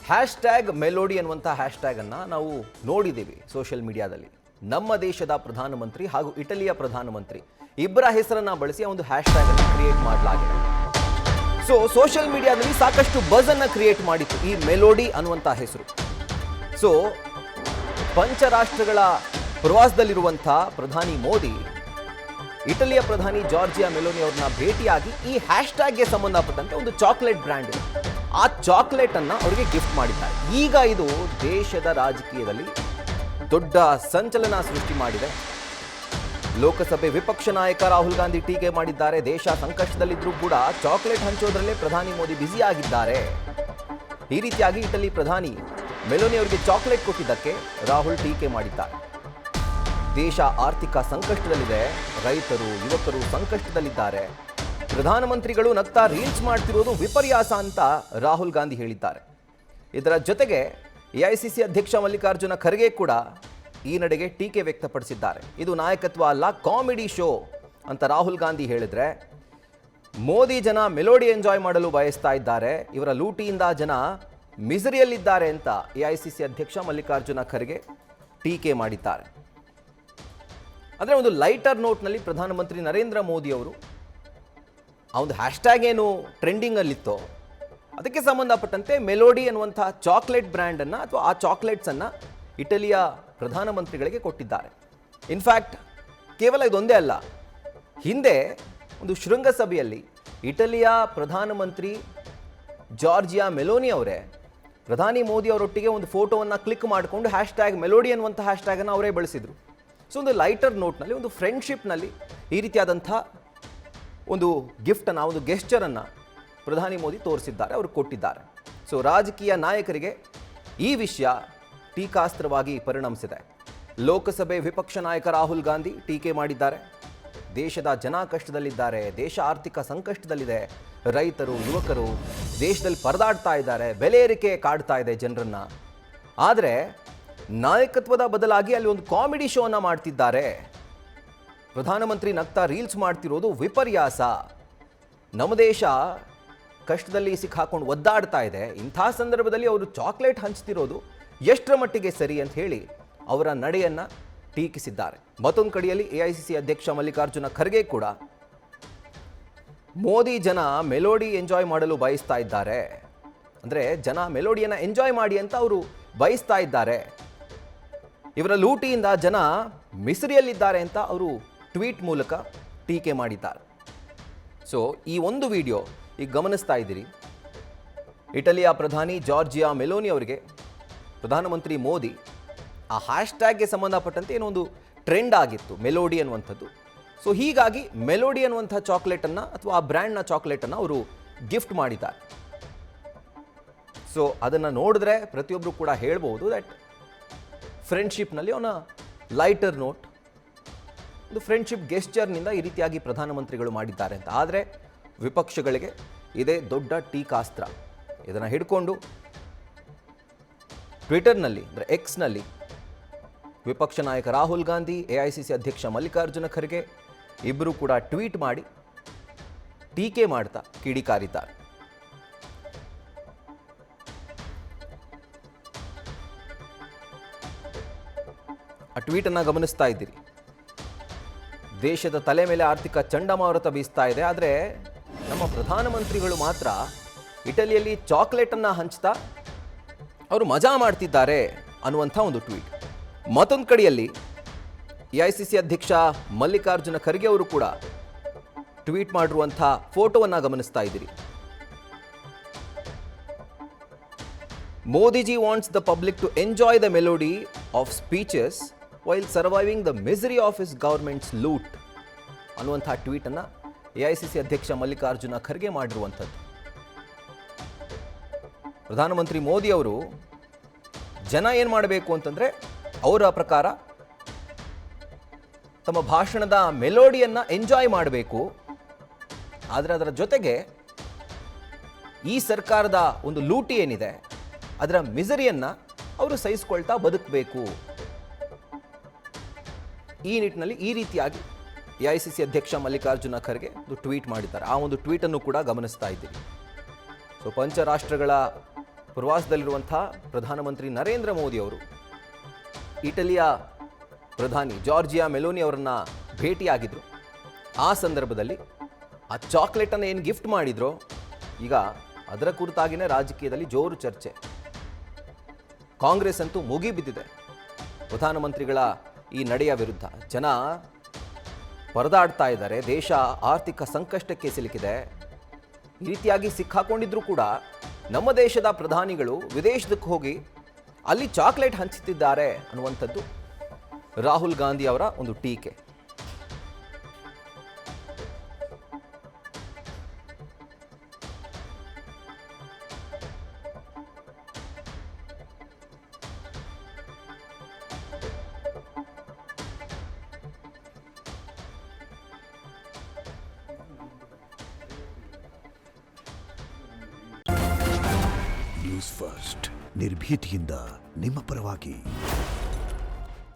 Hashtag melody ಅನ್ನುವಂಥ ಹ್ಯಾಶ್ಟ್ಯಾಗನ್ನು ನಾವು ನೋಡಿದ್ದೀವಿ ಸೋಷಿಯಲ್ ಮೀಡಿಯಾದಲ್ಲಿ. ನಮ್ಮ ದೇಶದ ಪ್ರಧಾನಮಂತ್ರಿ ಹಾಗೂ ಇಟಲಿಯ ಪ್ರಧಾನಮಂತ್ರಿ ಇಬ್ಬರ ಹೆಸರನ್ನು ಬಳಸಿ ಒಂದು ಹ್ಯಾಶ್ಟ್ಯಾಗ್ ಅನ್ನು ಕ್ರಿಯೇಟ್ ಮಾಡಲಾಗಿದೆ. ಸೋಷಿಯಲ್ ಮೀಡಿಯಾದಲ್ಲಿ ಸಾಕಷ್ಟು ಬಜ್ ಅನ್ನು ಕ್ರಿಯೇಟ್ ಮಾಡಿತ್ತು ಈ ಮೆಲೋಡಿ ಅನ್ನುವಂಥ ಹೆಸರು. ಪಂಚರಾಷ್ಟ್ರಗಳ ಪ್ರವಾಸದಲ್ಲಿರುವಂಥ ಪ್ರಧಾನಿ ಮೋದಿ ಇಟಲಿಯ ಪ್ರಧಾನಿ ಜಾರ್ಜಿಯಾ ಮೆಲೋನಿ ಅವ್ರನ್ನ ಭೇಟಿಯಾಗಿ ಈ ಹ್ಯಾಶ್ಟ್ಯಾಗ್ಗೆ ಸಂಬಂಧಪಟ್ಟಂತೆ ಒಂದು ಚಾಕ್ಲೇಟ್ ಬ್ರ್ಯಾಂಡ್ ಇದೆ, ಆ ಚಾಕ್ಲೇಟ್ ಅನ್ನ ಅವರಿಗೆ ಗಿಫ್ಟ್ ಮಾಡಿದ್ದಾರೆ. ಈಗ ಇದು ದೇಶದ ರಾಜಕೀಯದಲ್ಲಿ ದೊಡ್ಡ ಸಂಚಲನ ಸೃಷ್ಟಿ ಮಾಡಿದೆ. ಲೋಕಸಭೆ ವಿಪಕ್ಷ ನಾಯಕ ರಾಹುಲ್ ಗಾಂಧಿ ಟೀಕೆ ಮಾಡಿದ್ದಾರೆ. ದೇಶ ಸಂಕಷ್ಟದಲ್ಲಿದ್ರೂ ಕೂಡ ಚಾಕ್ಲೇಟ್ ಹಂಚೋದ್ರಲ್ಲೇ ಪ್ರಧಾನಿ ಮೋದಿ ಬ್ಯುಸಿ ಆಗಿದ್ದಾರೆ. ಈ ರೀತಿಯಾಗಿ ಇಟಲಿ ಪ್ರಧಾನಿ ಮೆಲೋನಿ ಅವರಿಗೆ ಚಾಕ್ಲೇಟ್ ಕೊಟ್ಟಿದ್ದಕ್ಕೆ ರಾಹುಲ್ ಟೀಕೆ ಮಾಡಿದ್ದಾರೆ. ದೇಶ ಆರ್ಥಿಕ ಸಂಕಷ್ಟದಲ್ಲಿದೆ, ರೈತರು ಯುವಕರು ಸಂಕಷ್ಟದಲ್ಲಿದ್ದಾರೆ, ಪ್ರಧಾನಮಂತ್ರಿಗಳು ನಗ್ತಾ ರೀಲ್ಸ್ ಮಾಡ್ತಿರೋದು ವಿಪರ್ಯಾಸ ಅಂತ ರಾಹುಲ್ ಗಾಂಧಿ ಹೇಳಿದ್ದಾರೆ. ಇದರ ಜೊತೆಗೆ ಎಐಸಿಸಿ ಅಧ್ಯಕ್ಷ ಮಲ್ಲಿಕಾರ್ಜುನ ಖರ್ಗೆ ಕೂಡ ಈ ನಡೆಗೆ ಟೀಕೆ ವ್ಯಕ್ತಪಡಿಸಿದ್ದಾರೆ. ಇದು ನಾಯಕತ್ವ ಅಲ್ಲ, ಕಾಮಿಡಿ ಶೋ ಅಂತ ರಾಹುಲ್ ಗಾಂಧಿ ಹೇಳಿದ್ರೆ, ಮೋದಿ ಜನ ಮೆಲೋಡಿ ಎಂಜಾಯ್ ಮಾಡಲು ಬಯಸ್ತಾ ಇದ್ದಾರೆ, ಇವರ ಲೂಟಿಯಿಂದ ಜನ ಮಿಸರಿಯಲ್ಲಿದ್ದಾರೆ ಅಂತ ಎಐಸಿಸಿ ಅಧ್ಯಕ್ಷ ಮಲ್ಲಿಕಾರ್ಜುನ ಖರ್ಗೆ ಟೀಕೆ ಮಾಡಿದ್ದಾರೆ. ಅಂದರೆ ಒಂದು ಲೈಟರ್ ನೋಟ್ನಲ್ಲಿ ಪ್ರಧಾನಮಂತ್ರಿ ನರೇಂದ್ರ ಮೋದಿ ಅವರು ಆ ಒಂದು ಹ್ಯಾಶ್ಟ್ಯಾಗ್ ಏನು ಟ್ರೆಂಡಿಂಗಲ್ಲಿತ್ತೋ ಅದಕ್ಕೆ ಸಂಬಂಧಪಟ್ಟಂತೆ ಮೆಲೋಡಿ ಅನ್ನುವಂಥ ಚಾಕ್ಲೇಟ್ ಬ್ರ್ಯಾಂಡನ್ನು ಅಥವಾ ಆ ಚಾಕ್ಲೇಟ್ಸನ್ನು ಇಟಲಿಯ ಪ್ರಧಾನಮಂತ್ರಿಗಳಿಗೆ ಕೊಟ್ಟಿದ್ದಾರೆ. ಇನ್ಫ್ಯಾಕ್ಟ್ ಕೇವಲ ಇದೊಂದೇ ಅಲ್ಲ, ಹಿಂದೆ ಒಂದು ಶೃಂಗಸಭೆಯಲ್ಲಿ ಇಟಲಿಯ ಪ್ರಧಾನಮಂತ್ರಿ ಜಾರ್ಜಿಯಾ ಮೆಲೋನಿ ಅವರೇ ಪ್ರಧಾನಿ ಮೋದಿ ಅವರೊಟ್ಟಿಗೆ ಒಂದು ಫೋಟೋವನ್ನು ಕ್ಲಿಕ್ ಮಾಡಿಕೊಂಡು ಹ್ಯಾಶ್ಟ್ಯಾಗ್ ಮೆಲೋಡಿ ಅನ್ನುವಂಥ ಹ್ಯಾಶ್ಟ್ಯಾಗನ್ನು ಅವರೇ ಬಳಸಿದರು. ಒಂದು ಲೈಟರ್ ನೋಟ್ನಲ್ಲಿ, ಒಂದು ಫ್ರೆಂಡ್ಶಿಪ್ನಲ್ಲಿ ಈ ರೀತಿಯಾದಂಥ ಒಂದು ಗಿಫ್ಟನ್ನು, ಒಂದು ಗೆಸ್ಚರನ್ನು ಪ್ರಧಾನಿ ಮೋದಿ ತೋರಿಸಿದ್ದಾರೆ, ಅವರು ಕೊಟ್ಟಿದ್ದಾರೆ. ರಾಜಕೀಯ ನಾಯಕರಿಗೆ ಈ ವಿಷಯ ಟೀಕಾಸ್ತ್ರವಾಗಿ ಪರಿಣಮಿಸಿದೆ. ಲೋಕಸಭೆ ವಿಪಕ್ಷ ನಾಯಕ ರಾಹುಲ್ ಗಾಂಧಿ ಟೀಕೆ ಮಾಡಿದ್ದಾರೆ. ದೇಶದ ಜನ ಕಷ್ಟದಲ್ಲಿದ್ದಾರೆ, ದೇಶ ಆರ್ಥಿಕ ಸಂಕಷ್ಟದಲ್ಲಿದೆ, ರೈತರು ಯುವಕರು ದೇಶದಲ್ಲಿ ಪರದಾಡ್ತಾ ಇದ್ದಾರೆ, ಬೆಲೆ ಏರಿಕೆ ಕಾಡ್ತಾ ಇದೆ ಜನರನ್ನ. ಆದರೆ ನಾಯಕತ್ವದ ಬದಲಾಗಿ ಅಲ್ಲಿ ಒಂದು ಕಾಮಿಡಿ ಶೋನ ಮಾಡ್ತಿದ್ದಾರೆ. ಪ್ರಧಾನಮಂತ್ರಿ ನಗ್ತಾ ರೀಲ್ಸ್ ಮಾಡ್ತಿರೋದು ವಿಪರ್ಯಾಸ. ನಮ್ಮ ದೇಶ ಕಷ್ಟದಲ್ಲಿ ಸಿಕ್ಕಾಕೊಂಡು ಒದ್ದಾಡ್ತಾ ಇದೆ, ಇಂಥ ಸಂದರ್ಭದಲ್ಲಿ ಅವರು ಚಾಕ್ಲೇಟ್ ಹಂಚ್ತಿರೋದು ಎಷ್ಟರ ಮಟ್ಟಿಗೆ ಸರಿ ಅಂತ ಹೇಳಿ ಅವರ ನಡೆಯನ್ನು ಟೀಕಿಸಿದ್ದಾರೆ. ಮತ್ತೊಂದು ಕಡೆಯಲ್ಲಿ ಎಐಸಿಸಿ ಅಧ್ಯಕ್ಷ ಮಲ್ಲಿಕಾರ್ಜುನ ಖರ್ಗೆ ಕೂಡ ಮೋದಿ ಜನ ಮೆಲೋಡಿ ಎಂಜಾಯ್ ಮಾಡಲು ಬಯಸ್ತಾ ಇದ್ದಾರೆ, ಅಂದರೆ ಜನ ಮೆಲೋಡಿಯನ್ನು ಎಂಜಾಯ್ ಮಾಡಿ ಅಂತ ಅವರು ಬಯಸ್ತಾ ಇದ್ದಾರೆ, ಇವರ ಲೂಟಿಯಿಂದ ಜನ ಮಿಸರಿಯಲ್ಲಿದ್ದಾರೆ ಅಂತ ಅವರು ಟ್ವೀಟ್ ಮೂಲಕ ಟೀಕೆ ಮಾಡಿದ್ದಾರೆ. ಈ ಒಂದು ವಿಡಿಯೋ ಈಗ ಗಮನಿಸ್ತಾ ಇದ್ದೀರಿ. ಇಟಲಿಯ ಪ್ರಧಾನಿ ಜಾರ್ಜಿಯಾ ಮೆಲೋನಿ ಅವರಿಗೆ ಪ್ರಧಾನಮಂತ್ರಿ ಮೋದಿ ಆ ಹ್ಯಾಶ್ಟ್ಯಾಗ್ಗೆ ಸಂಬಂಧಪಟ್ಟಂತೆ ಏನೋ ಒಂದು ಟ್ರೆಂಡ್ ಆಗಿತ್ತು ಮೆಲೋಡಿ ಅನ್ನುವಂಥದ್ದು. ಹೀಗಾಗಿ ಮೆಲೋಡಿ ಅನ್ನುವಂಥ ಚಾಕ್ಲೇಟನ್ನು ಅಥವಾ ಆ ಬ್ರ್ಯಾಂಡ್ನ ಚಾಕ್ಲೇಟನ್ನು ಅವರು ಗಿಫ್ಟ್ ಮಾಡಿದ್ದಾರೆ. ಅದನ್ನು ನೋಡಿದ್ರೆ ಪ್ರತಿಯೊಬ್ಬರು ಕೂಡ ಹೇಳ್ಬೋದು ದಟ್ ಫ್ರೆಂಡ್ಶಿಪ್ನಲ್ಲಿ ಅವನ ಲೈಟರ್ ನೋಟ್, ಒಂದು ಫ್ರೆಂಡ್ಶಿಪ್ ಗೆಸ್ಚರ್ನಿಂದ ಈ ರೀತಿಯಾಗಿ ಪ್ರಧಾನಮಂತ್ರಿಗಳು ಮಾಡಿದ್ದಾರೆ ಅಂತ. ಆದರೆ ವಿಪಕ್ಷಗಳಿಗೆ ಇದೇ ದೊಡ್ಡ ಟೀಕಾಸ್ತ್ರ. ಇದನ್ನು ಹಿಡ್ಕೊಂಡು ಟ್ವಿಟರ್ನಲ್ಲಿ ಅಂದರೆ ಎಕ್ಸ್ನಲ್ಲಿ ವಿಪಕ್ಷ ನಾಯಕ ರಾಹುಲ್ ಗಾಂಧಿ, ಎಐಸಿಸಿ ಅಧ್ಯಕ್ಷ ಮಲ್ಲಿಕಾರ್ಜುನ ಖರ್ಗೆ ಇಬ್ಬರು ಕೂಡ ಟ್ವೀಟ್ ಮಾಡಿ ಟೀಕೆ ಮಾಡ್ತಾ ಕಿಡಿಕಾರಿದ್ದಾರೆ. ಆ ಟ್ವೀಟನ್ನು ಗಮನಿಸ್ತಾ ಇದ್ದೀರಿ. ದೇಶದ ತಲೆ ಮೇಲೆ ಆರ್ಥಿಕ ಚಂಡಮಾರುತ ಬೀಸ್ತಾ ಇದೆ, ಆದರೆ ನಮ್ಮ ಪ್ರಧಾನಮಂತ್ರಿಗಳು ಮಾತ್ರ ಇಟಲಿಯಲ್ಲಿ ಚಾಕ್ಲೇಟನ್ನು ಹಂಚ್ತಾ ಅವರು ಮಜಾ ಮಾಡ್ತಿದ್ದಾರೆ ಅನ್ನುವಂಥ ಒಂದು ಟ್ವೀಟ್. ಮತ್ತೊಂದು ಕಡೆಯಲ್ಲಿ ಎಐಸಿಸಿ ಅಧ್ಯಕ್ಷ ಮಲ್ಲಿಕಾರ್ಜುನ ಖರ್ಗೆ ಅವರು ಕೂಡ ಟ್ವೀಟ್ ಮಾಡಿರುವಂಥ ಫೋಟೋವನ್ನು ಗಮನಿಸ್ತಾ ಇದ್ದೀರಿ. Modiji wants the public to enjoy the melody of speeches while surviving the misery of his government's loot ಅನ್ನುವಂಥ ಟ್ವೀಟನ್ನು ಎಐಸಿಸಿ ಅಧ್ಯಕ್ಷ ಮಲ್ಲಿಕಾರ್ಜುನ ಖರ್ಗೆ ಮಾಡಿರುವಂಥದ್ದು. ಪ್ರಧಾನಮಂತ್ರಿ ಮೋದಿ ಅವರು ಜನ ಏನು ಮಾಡಬೇಕು ಅಂತಂದರೆ ಅವರ ಪ್ರಕಾರ ತಮ್ಮ ಭಾಷಣದ ಮೆಲೋಡಿಯನ್ನು ಎಂಜಾಯ್ ಮಾಡಬೇಕು, ಆದರೆ ಅದರ ಜೊತೆಗೆ ಈ ಸರ್ಕಾರದ ಒಂದು ಲೂಟಿ ಏನಿದೆ ಅದರ ಮಿಸರಿಯನ್ನು ಅವರು ಸಹಿಸಿಕೊಳ್ತಾ ಬದುಕಬೇಕು. ಈ ನಿಟ್ಟಿನಲ್ಲಿ ಈ ರೀತಿಯಾಗಿ ಎಐಸಿಸಿ ಅಧ್ಯಕ್ಷ ಮಲ್ಲಿಕಾರ್ಜುನ ಖರ್ಗೆ ಒಂದು ಟ್ವೀಟ್ ಮಾಡಿದ್ದಾರೆ. ಆ ಒಂದು ಟ್ವೀಟನ್ನು ಕೂಡ ಗಮನಿಸ್ತಾ ಇದ್ದೀರಿ. ಪಂಚರಾಷ್ಟ್ರಗಳ ಪ್ರವಾಸದಲ್ಲಿರುವಂಥ ಪ್ರಧಾನಮಂತ್ರಿ ನರೇಂದ್ರ ಮೋದಿ ಅವರು ಇಟಲಿಯ ಪ್ರಧಾನಿ ಜಾರ್ಜಿಯಾ ಮೆಲೋನಿ ಅವರನ್ನ ಭೇಟಿಯಾಗಿದ್ದರು. ಆ ಸಂದರ್ಭದಲ್ಲಿ ಆ ಚಾಕ್ಲೇಟನ್ನು ಏನು ಗಿಫ್ಟ್ ಮಾಡಿದ್ರೋ ಈಗ ಅದರ ಕುರಿತಾಗಿನೇ ರಾಜಕೀಯದಲ್ಲಿ ಜೋರು ಚರ್ಚೆ. ಕಾಂಗ್ರೆಸ್ ಅಂತೂ ಮುಗಿಬಿದ್ದಿದೆ ಪ್ರಧಾನಮಂತ್ರಿಗಳ ಈ ನಡೆಯ ವಿರುದ್ಧ. ಜನ ಪರದಾಡ್ತಾ ಇದ್ದಾರೆ. ದೇಶ ಆರ್ಥಿಕ ಸಂಕಷ್ಟಕ್ಕೆ ಸಿಲುಕಿದೆ. ಈ ರೀತಿಯಾಗಿ ಸಿಕ್ಕಾಕೊಂಡಿದ್ರು ಕೂಡ ನಮ್ಮ ದೇಶದ ಪ್ರಧಾನಿಗಳು ವಿದೇಶಕ್ಕೆ ಹೋಗಿ ಅಲ್ಲಿ ಚಾಕ್ಲೇಟ್ ಹಂಚುತ್ತಿದ್ದಾರೆ ಅನ್ನುವಂಥದ್ದು ರಾಹುಲ್ ಗಾಂಧಿ ಅವರ ಒಂದು ಟೀಕೆ. ನ್ಯೂಸ್ ಫಸ್ಟ್ ನಿರ್ಭೀತಿಯಿಂದ ನಿಮ್ಮ ಪರವಾಗಿ.